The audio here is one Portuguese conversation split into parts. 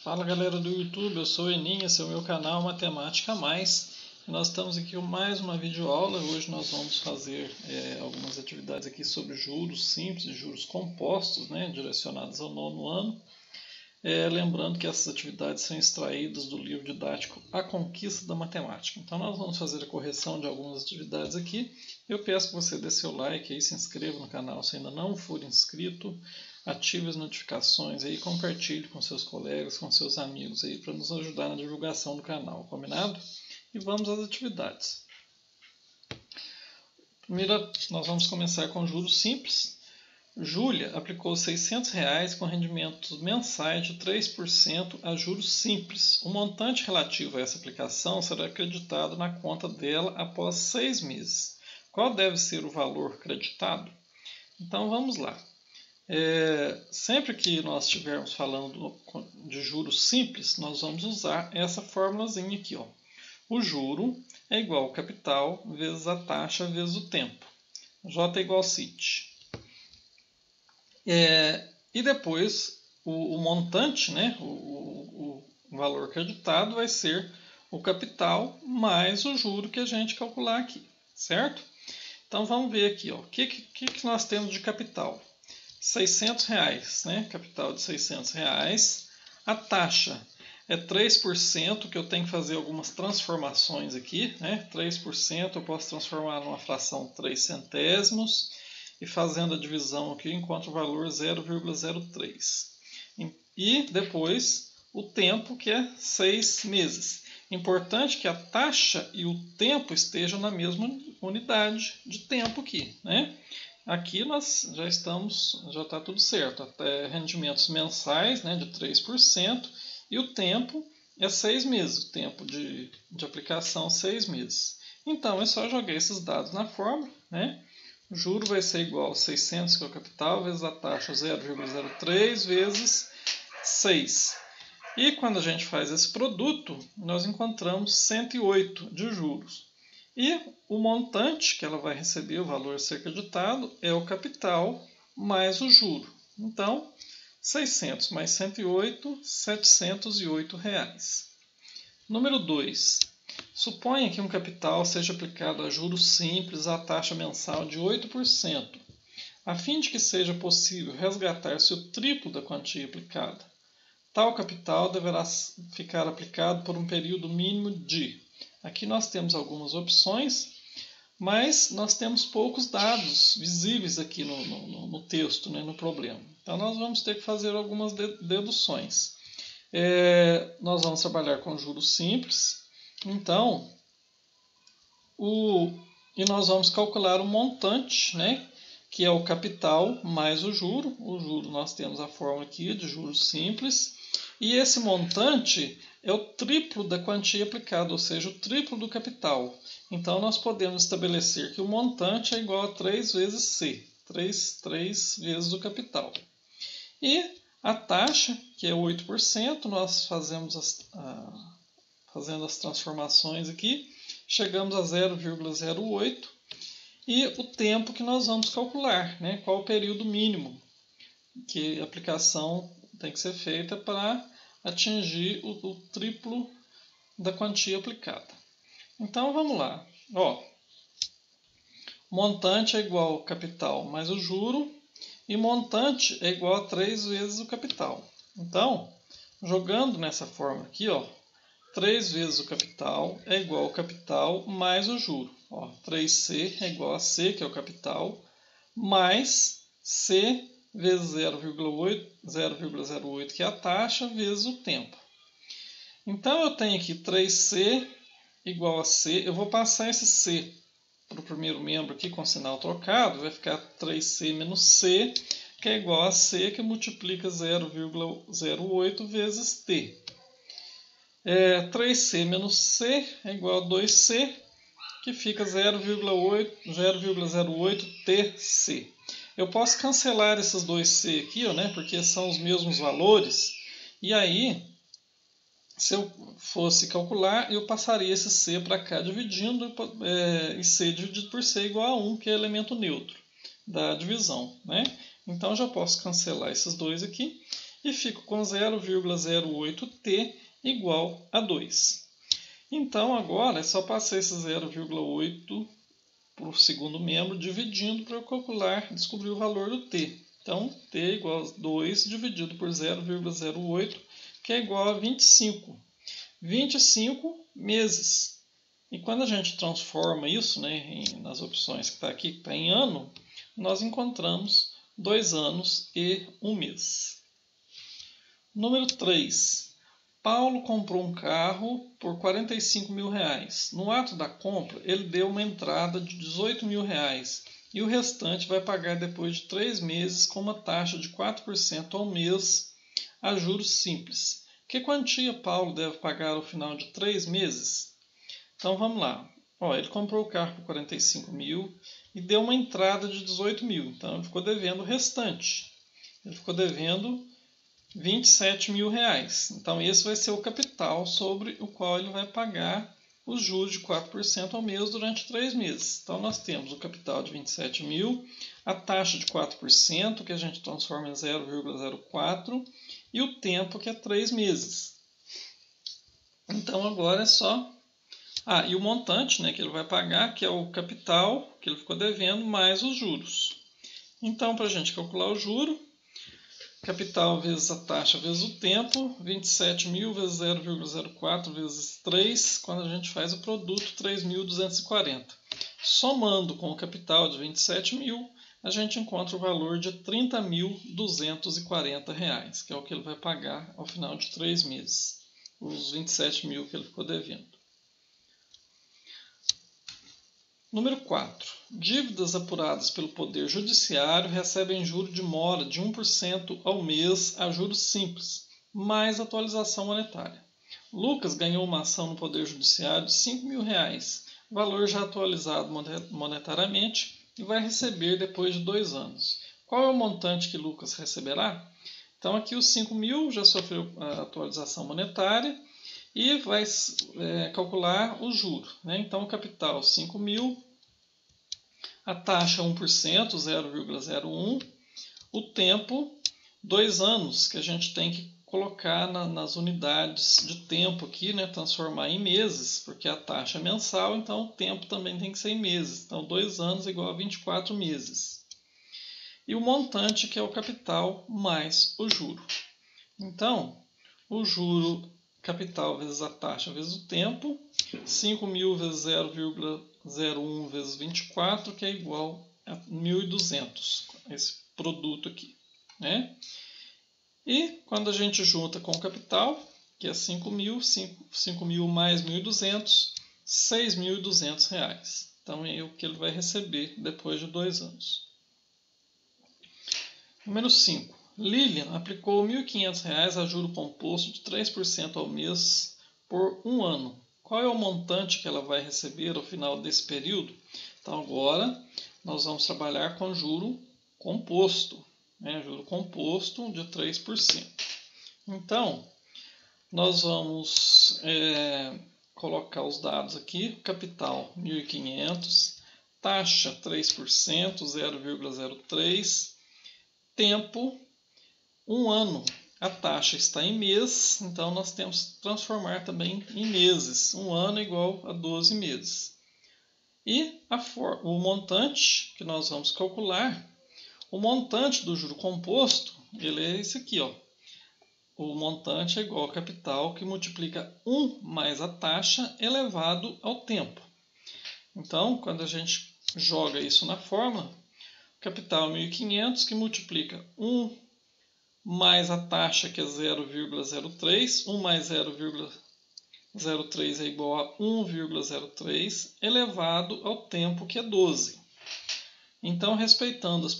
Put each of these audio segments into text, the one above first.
Fala galera do YouTube, eu sou o Eninha, esse é o meu canal Matemática a Mais. E nós estamos aqui com mais uma videoaula. Hoje nós vamos fazer algumas atividades aqui sobre juros simples e juros compostos, né, direcionados ao nono ano. Lembrando que essas atividades são extraídas do livro didático A Conquista da Matemática. Então nós vamos fazer a correção de algumas atividades aqui. Eu peço que você dê seu like aí, se inscreva no canal se ainda não for inscrito. Ative as notificações aí, compartilhe com seus colegas, com seus amigos aí, para nos ajudar na divulgação do canal, combinado? E vamos às atividades. Primeiro, nós vamos começar com juros simples. Júlia aplicou R$ 600 com rendimentos mensais de 3% a juros simples. O montante relativo a essa aplicação será acreditado na conta dela após 6 meses. Qual deve ser o valor creditado? Então vamos lá. Sempre que nós estivermos falando de juros simples, nós vamos usar essa formulazinha aqui, ó. O juro é igual ao capital vezes a taxa vezes o tempo. J é igual a CIT. E depois o montante, né, o valor creditado vai ser o capital mais o juro que a gente calcular aqui, certo? Então vamos ver aqui, ó, o que nós temos de capital. R$ 600, né? Capital de R$ 600. A taxa é 3%, que eu tenho que fazer algumas transformações aqui, né? 3% eu posso transformar numa fração 3 centésimos e fazendo a divisão aqui eu encontro o valor 0,03. E depois o tempo, que é 6 meses. Importante que a taxa e o tempo estejam na mesma unidade de tempo aqui, né? Aqui nós já está tudo certo, até rendimentos mensais, né, de 3%, e o tempo é 6 meses, o tempo de aplicação 6 meses. Então é só jogar esses dados na fórmula, né? O juro vai ser igual a 600, que é o capital, vezes a taxa 0,03 vezes 6. E quando a gente faz esse produto, nós encontramos 108 de juros. E o montante que ela vai receber, o valor a ser creditado, é o capital mais o juro. Então, 600 mais 108, R$ 708. Número 2. Suponha que um capital seja aplicado a juros simples à taxa mensal de 8%. A fim de que seja possível resgatar-se o triplo da quantia aplicada, tal capital deverá ficar aplicado por um período mínimo de... Aqui nós temos algumas opções, mas nós temos poucos dados visíveis aqui no texto, né, no problema. Então nós vamos ter que fazer algumas deduções. Nós vamos trabalhar com juros simples, então, e nós vamos calcular o montante, né, que é o capital mais o juro. O juro nós temos a fórmula aqui de juros simples. E esse montante é o triplo da quantia aplicada, ou seja, o triplo do capital. Então, nós podemos estabelecer que o montante é igual a 3 vezes C, 3 vezes o capital. E a taxa, que é 8%, nós fazendo as transformações aqui, chegamos a 0,08. E o tempo que nós vamos calcular, né? Qual o período mínimo que a aplicação tem que ser feita para atingir o triplo da quantia aplicada. Então vamos lá. Ó, montante é igual ao capital mais o juro e montante é igual a 3 vezes o capital. Então, jogando nessa fórmula aqui, ó, 3 vezes o capital é igual ao capital mais o juro. Ó, 3C é igual a C, que é o capital, mais C vezes 0,08, que é a taxa, vezes o tempo. Então, eu tenho aqui 3C igual a C. Eu vou passar esse C para o primeiro membro aqui com sinal trocado. Vai ficar 3C menos C, que é igual a C, que multiplica 0,08 vezes T. 3C menos C é igual a 2C, que fica 0,08 TC. Eu posso cancelar esses 2C aqui, ó, né, porque são os mesmos valores. E aí, se eu fosse calcular, eu passaria esse C para cá dividindo, e C dividido por C igual a 1, que é elemento neutro da divisão, né? Então, já posso cancelar esses dois aqui. e fico com 0,08t igual a 2. Então, agora é só passar esse 0,8 para o segundo membro dividindo para eu calcular, descobrir o valor do t. Então, t é igual a 2 dividido por 0,08, que é igual a 25. 25 meses. E quando a gente transforma isso, né, nas opções que está aqui, que está em ano, nós encontramos 2 anos e 1 mês. Número 3. Paulo comprou um carro por R$45 mil. No ato da compra, ele deu uma entrada de R$18 mil e o restante vai pagar depois de 3 meses com uma taxa de 4% ao mês a juros simples. Que quantia Paulo deve pagar ao final de 3 meses? Então vamos lá. Ele comprou o carro por 45 mil e deu uma entrada de 18 mil. Então ele ficou devendo o restante. Ele ficou devendo 27 mil reais. Então esse vai ser o capital sobre o qual ele vai pagar os juros de 4% ao mês durante 3 meses. Então nós temos o capital de 27 mil, a taxa de 4%, que a gente transforma em 0,04, e o tempo, que é 3 meses. Então agora é só... e o montante, né, que ele vai pagar, que é o capital que ele ficou devendo, mais os juros. Então, para a gente calcular o juro, capital vezes a taxa vezes o tempo, 27 mil vezes 0,04 vezes 3, quando a gente faz o produto, 3.240. Somando com o capital de 27 mil, a gente encontra o valor de R$ 30.240, que é o que ele vai pagar ao final de 3 meses. Os 27 mil que ele ficou devendo. Número 4. Dívidas apuradas pelo Poder Judiciário recebem juro de mora de 1% ao mês a juros simples, mais atualização monetária. Lucas ganhou uma ação no Poder Judiciário de R$ 5 mil, valor já atualizado monetariamente, e vai receber depois de 2 anos. Qual é o montante que Lucas receberá? Então aqui os 5 mil já sofreu a atualização monetária e vai calcular o juro. Né? Então o capital 5 mil, a taxa 1%, 0,01, o tempo 2 anos, que a gente tem que colocar nas unidades de tempo aqui, né? Transformar em meses, porque a taxa é mensal, então o tempo também tem que ser em meses. Então 2 anos é igual a 24 meses. E o montante, que é o capital, mais o juro. Então, o juro capital vezes a taxa vezes o tempo, 5 mil vezes 0,01 vezes 24, que é igual a 1.200, esse produto aqui. Né? E quando a gente junta com o capital, que é 5 mil mais 1.200, R$ 6.200. Então é o que ele vai receber depois de 2 anos. Número 5. Lilian aplicou R$ 1.500 a juro composto de 3% ao mês por 1 ano. Qual é o montante que ela vai receber ao final desse período? Então agora nós vamos trabalhar com juro composto. Juro composto de 3%. Então, nós vamos colocar os dados aqui. Capital 1.500, taxa 3%, 0,03, tempo 1 ano. A taxa está em mês, então nós temos que transformar também em meses. 1 ano é igual a 12 meses. E o montante que nós vamos calcular, o montante do juro composto, ele é esse aqui, ó. O montante é igual ao capital que multiplica 1 mais a taxa elevado ao tempo. Então, quando a gente joga isso na fórmula, capital é 1.500 que multiplica 1 mais a taxa, que é 0,03, 1 mais 0,03 é igual a 1,03 elevado ao tempo, que é 12. Então, respeitando as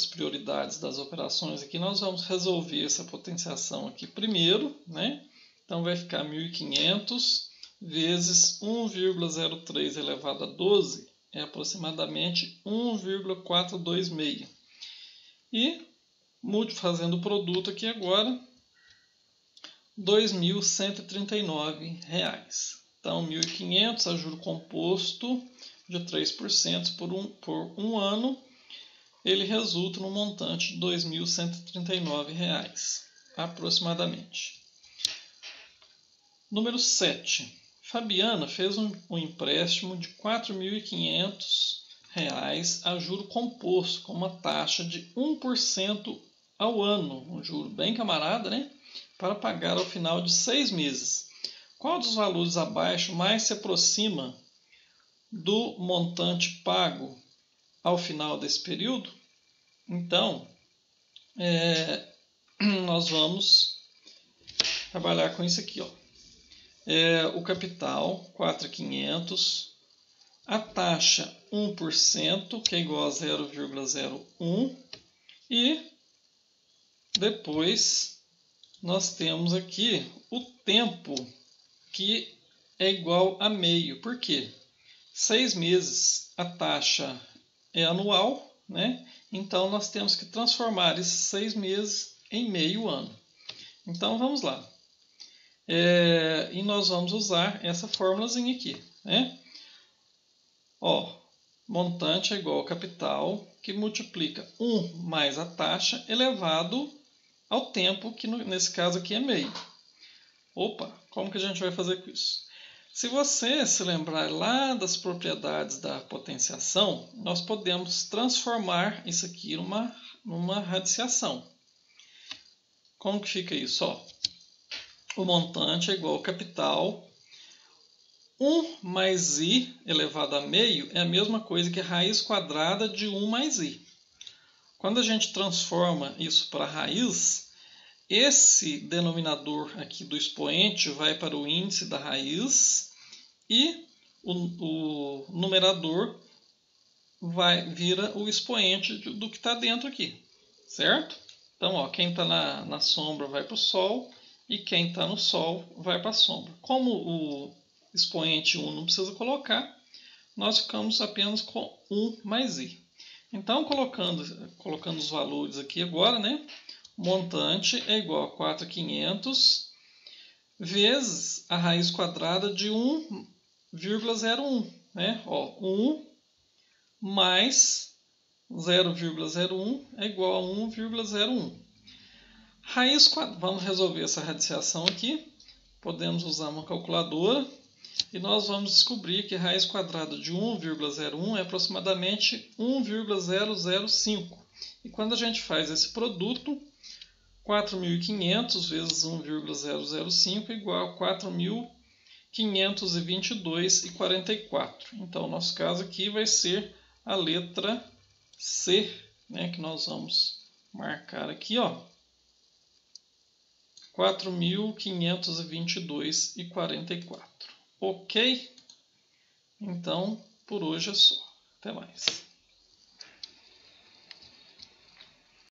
prioridades das operações aqui, nós vamos resolver essa potenciação aqui primeiro, né? Então, vai ficar 1.500 vezes 1,03 elevado a 12, é aproximadamente 1,426. E, fazendo o produto aqui agora, R$ 2.139. Então, 1.500 a juro composto de 3% por um ano, ele resulta no montante de R$ 2.139. aproximadamente. Número 7. Fabiana fez um empréstimo de R$ 4.500 a juro composto, com uma taxa de 1% ao ano, um juro bem camarada, né? Para pagar ao final de 6 meses. Qual dos valores abaixo mais se aproxima do montante pago ao final desse período? Então, nós vamos trabalhar com isso aqui, ó. O capital 4.500, a taxa 1%, que é igual a 0,01, e depois nós temos aqui o tempo, que é igual a meio. Por quê? 6 meses, a taxa é anual, né? Então nós temos que transformar esses 6 meses em meio ano. Então vamos lá. E nós vamos usar essa formulazinha aqui, né? Montante é igual ao capital, que multiplica 1 mais a taxa elevado ao tempo, que nesse caso aqui é meio. Como que a gente vai fazer com isso? Se você se lembrar lá das propriedades da potenciação, nós podemos transformar isso aqui numa radiciação. Como que fica isso? O montante é igual ao capital. 1 mais i elevado a meio é a mesma coisa que a raiz quadrada de 1 mais i. Quando a gente transforma isso para raiz, esse denominador aqui do expoente vai para o índice da raiz e o numerador vira o expoente do que está dentro aqui, certo? Então, quem está na sombra vai para o sol e quem está no sol vai para a sombra. Como o expoente 1 não precisa colocar, nós ficamos apenas com 1 mais i. Então, colocando os valores aqui agora, né? Montante é igual a 4.500 vezes a raiz quadrada de 1,01. Né? 1 mais 0,01 é igual a 1,01. Vamos resolver essa radiciação aqui. Podemos usar uma calculadora e nós vamos descobrir que a raiz quadrada de 1,01 é aproximadamente 1,005. E quando a gente faz esse produto, 4.500 vezes 1,005 é igual a 4.522,44. Então, o nosso caso aqui vai ser a letra C, né, que nós vamos marcar aqui, 4.522,44. Ok? Então, por hoje é só. Até mais.